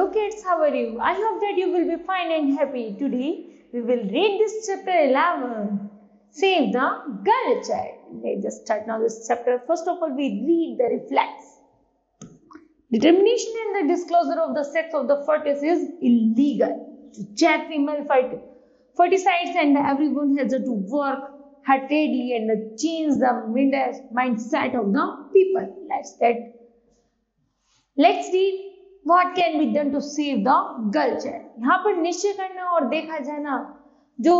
Hello kids, how are you? I hope that you will be fine and happy. Today we will read this chapter 11. Save the girl child. Let's just start now this chapter. First of all, we read the reflex. Determination and the disclosure of the sex of the fetus is illegal. To check female fertilicides and everyone has to work heartedly and change the mindset of the people. Let's read what can be done to save the girl child. यहाँ पर निश्चय करना और देखा जाना जो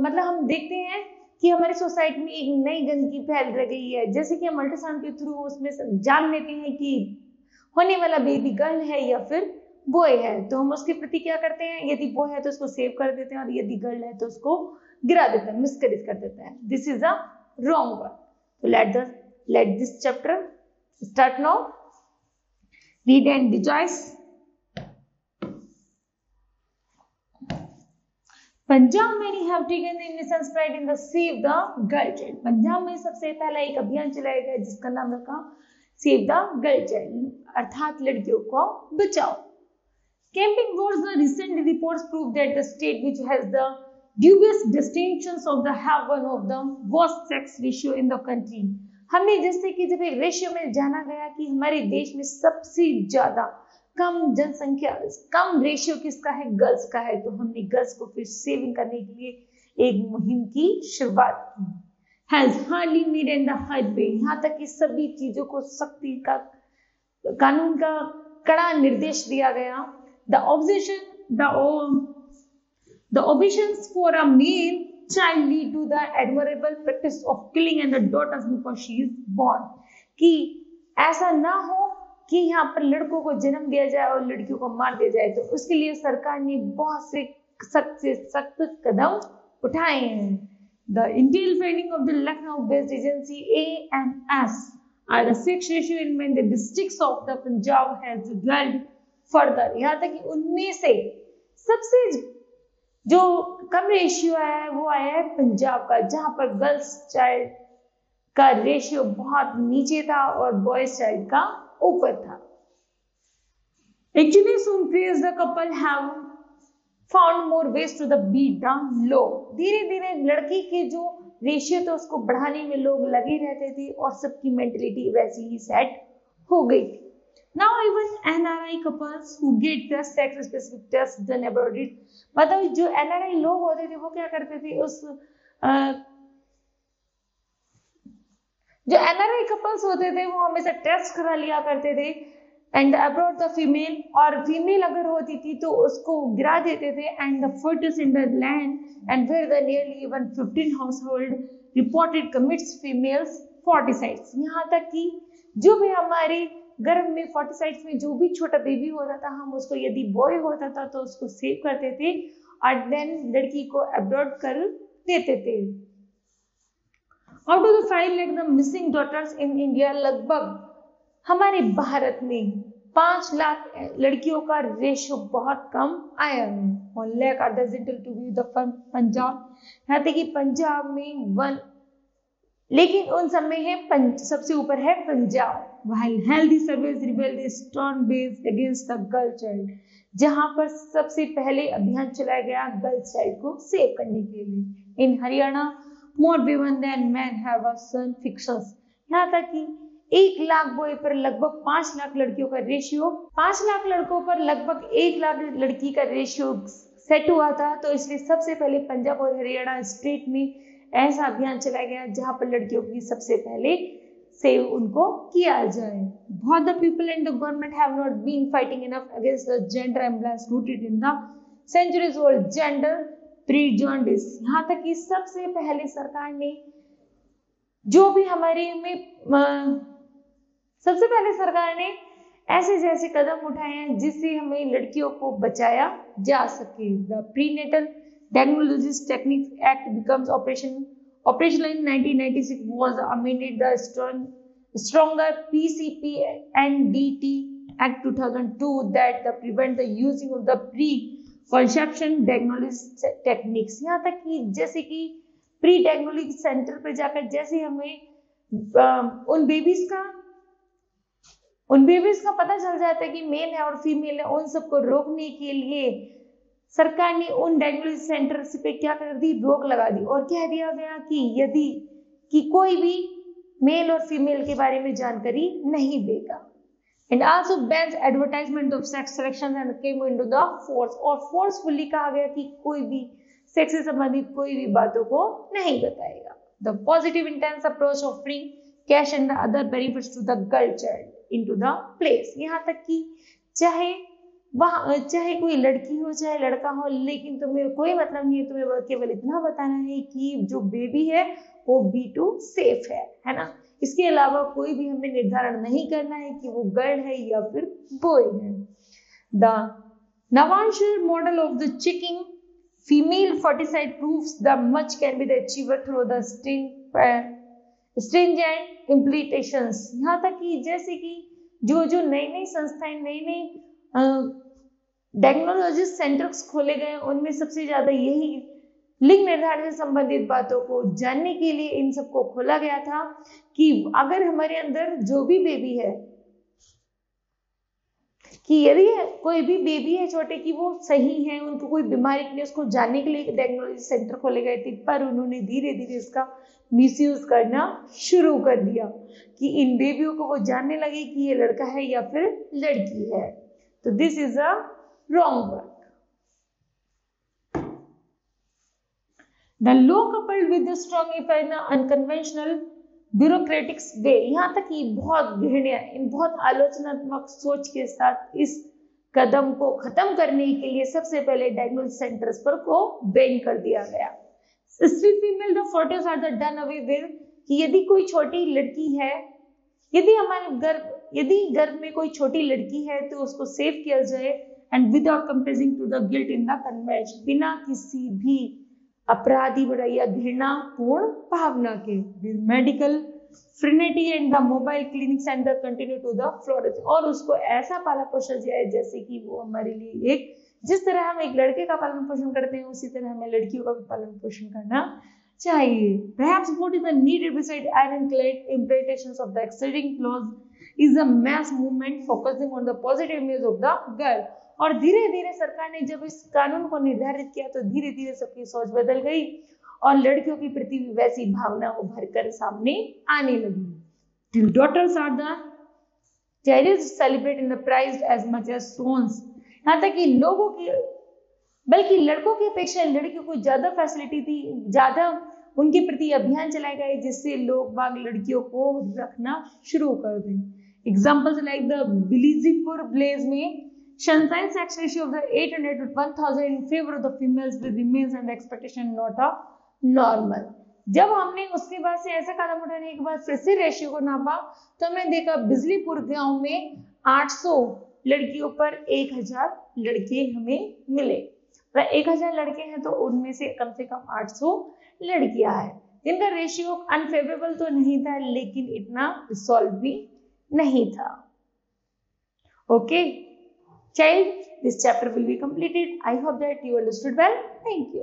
मतलब हम देखते हैं कि हमारी सोसाइटी में एक नई गंदगी फैल रही है, जैसे कि हम अल्ट्रासाउंड के थ्रू उसमें जान लेते हैं कि होने वाला बेबी गर्ल है या फिर बॉय है, तो हम उसके प्रति क्या करते हैं, यदि बॉय है तो उसको सेव कर देते हैं और यदि गर्ल है तो उसको गिरा देते हैं, मिसकैरेज कर देते हैं. This is a wrong one. तो let this chapter start now. Read and rejoice. Punjab में have taken the innocent pride in the Save the Girl Child. Punjab में सबसे पहला एक अभियान चलाया गया जिसका नाम रखा Save the Girl Child, अर्थात लड़कियों को बचाओ. Camping towards the recent reports prove that the state which has the dubious distinctions of the have one of the worst sex ratio in the country. हमने जैसे कि जब एक रेशियो में जाना गया कि हमारे देश में सबसे ज्यादा कम जनसंख्या, कम रेशियो किसका है, गर्ल्स का है, तो हमने गर्ल्स को फिर सेविंग करने के लिए एक मुहिम की शुरुआत की. Has hardly made and the highway, यहाँ तक कि सभी चीजों को सख्ती का कानून का कड़ा निर्देश दिया गया. The obeisance for a male child lead to the admirable practice of killing and the daughters before she is born. कि ऐसा ना हो कि यहाँ पर लड़कों को जन्म दिया जाए और लड़कियों को मार दिया जाए, तो उसके लिए सरकार ने बहुत से सख्त कदम उठाए हैं. The intel finding of the Lucknow-based agency ANS are the sex ratio in many districts of the Punjab has dwelled further. यहाँ तक कि उनमें से सबसे जो कम रेशियो आया है वो आया है पंजाब का, जहां पर गर्ल्स चाइल्ड का रेशियो बहुत नीचे था और बॉयज चाइल्ड का ऊपर था. Actually, soon praise the couple have found more ways to the beat the law. धीरे धीरे लड़की के जो रेशियो थे उसको बढ़ाने में लोग लगे रहते थे और सबकी मेंटलिटी वैसी ही सेट हो गई थी. Now even NRI couples who get the sex specific test done about it. मतलब जो NRI लोग होते थे वो क्या करते थे, जो NRI couples होते थे वो हमेशा टेस्ट करा लिया करते थे एंड अब्रॉड द फीमेल, और फीमेल अगर होती थी तो उसको गिरा देते थे and the fetus in the land and where the nearly even 15 household reported commits females forticides. यहाँ तक कि जो भी हमारे गर्भ में फोर्टिसाइड्स में जो भी छोटा बेबी होता था, हम उसको यदि बॉय होता था तो उसको सेव करते थे और देन लड़की को अब्रॉड कर देते थे. Out of the 5 lakh the missing daughters in India, लगभग हमारे भारत में 5 लाख लड़कियों का रेशियो बहुत कम आया है. 1 lakh are designated to be the Punjab, यहाँ तक कि पंजाब में 1, लेकिन उन सब में है सबसे ऊपर है Punjab. While healthy surveys revealed a strong base against the girl child, जहां पर सबसे पहले अभियान चलाया गया गर्ल चाइल्ड को सेव करने के लिए. इन Haryana more women than men have a son fictions. यहाँ तक कि 1 लाख बॉय पर लगभग 5 लाख लड़कियों का रेशियो, 5 लाख लड़कों पर लगभग 1 लाख लड़की का रेशियो सेट हुआ था. तो इसलिए सबसे पहले पंजाब और हरियाणा स्टेट में ऐसा अभियान चलाया गया जहां पर लड़कियों की सबसे पहले सेव उनको किया जाए. Both the people and the government have not been fighting enough against the gender imbalance rooted in the centuries old gender prejudice. यहाँ तक कि सबसे पहले सरकार ने जो भी हमारे में सबसे पहले सरकार ने ऐसे जैसे कदम उठाए हैं जिससे हमें लड़कियों को बचाया जा सके. The prenatal diagnosis techniques act becomes operational in 1996 was amended the stronger PCP and DT Act 2002 that prevent the using of the pre-conception diagnosis techniques. यहाँ तक कि जैसे कि प्री डायग्नोस्टिक सेंटर पे जाकर जैसे हमें उन बेबीज का उन बेबीज का पता चल जाता है कि मेल है और फीमेल है, उन सबको रोकने के लिए सरकार ने उन डायग्नोसिस सेंटर्स पे क्या कर दी, रोक लगा दी और कह दिया गया कि यदि कि कोई भी मेल और फीमेल के बारे में जानकारी नहीं देगा। And also bans advertisement of sex selection and came into the force, और फोर्सफुली कहा गया कि कोई भी सेक्स से संबंधित कोई भी बातों को नहीं बताएगा। The positive intense approach of freeing cash and the other benefits to the girl child into the place, यहाँ तक कि चाहे कोई लड़की हो चाहे लड़का हो, लेकिन तुम्हें कोई मतलब नहीं है, तुम्हें केवल इतना बताना है कि जो बेबी है वो B2 सेफ है ना। इसके अलावा कोई भी हमें निर्धारण नहीं करना है कि वो गर्ल है या फिर बॉय है। The Navanshire model of the checking female foeticide proves the much can be the achiever through the stringent implementations, यहाँ तक कि जैसे कि जो नई संस्थाएं नई डायग्नोलॉजिस्ट सेंटर्स खोले गए, उनमें सबसे ज्यादा यही लिंग निर्धारण से संबंधित बातों को जानने के लिए इन सबको खोला गया था कि अगर हमारे अंदर जो भी बेबी है, कि यदि कोई भी बेबी है छोटे की वो सही है, उनको कोई बीमारी नहीं, उसको जानने के लिए डायग्नोलॉजी सेंटर खोले गए थे, पर उन्होंने धीरे धीरे इसका मिसयूज करना शुरू कर दिया कि इन बेबियों को वो जानने लगे कि ये लड़का है या फिर लड़की है। तो this is a wrong work. The law coupled with the strong effect in unconventional bureaucratic way, यहाँ तक कि बहुत घृण्य बहुत आलोचनात्मक सोच के साथ इस कदम को खत्म करने के लिए सबसे पहले डायग्नोसिस सेंटर्स पर को बैन कर दिया गया। Street female the photos are the done away with, कि यदि कोई छोटी लड़की है, यदि गर्भ में कोई छोटी लड़की है तो उसको सेव किया जाए and without comparing to the guilt in the convention, बिना किसी भी अपराधी या घृणापूर्ण भावना के। Medical fraternity and the mobile clinic centre continue to the flourish, और उसको ऐसा पाला पोषा जाए जैसे कि वो हमारे लिए एक, जिस तरह हम एक लड़के का पालन पोषण करते हैं उसी तरह हमें लड़कियों का भी पालन पोषण करना चाहिए। Perhaps what is the needed beside ironclad implementations of the exceeding clause is a mass movement focusing on the positive image of the girl। और धीरे धीरे सरकार ने जब इस कानून को निर्धारित किया तो धीरे धीरे सबकी सोच बदल गई और लड़कियों की प्रति वैसी भावना उभर कर सामने आने लगी। Daughters are the cherished, celebrated and prized as much as sons, यहाँ तक कि लोगों की बल्कि लड़कों की अपेक्षा लड़कियों को ज्यादा फैसिलिटी थी, ज्यादा उनके प्रति अभियान चलाए गए जिससे लोग बाग लड़कियों को रखना शुरू कर दें। एग्जाम्पल्स लाइक द बिलीजीपुर ब्लेज में Shanghai sex ratio of the 800 to 1000 in favor of the females with remains and expectation not a normal। जब हमने उसके बाद से ऐसा कदम उठाने के बाद फिर से रेशियो को नापा तो हमने देखा बिजलीपुर गांव में 800 लड़कियों पर 1000 लड़के हमें मिले। 1000 लड़के हैं तो उनमें से कम 800 लड़कियां हैं जिनका रेशियो अनफेवरेबल तो नहीं था लेकिन इतना सॉल्व भी नहीं था। Okay child, this chapter will be completed. I hope that you understood well. Thank you.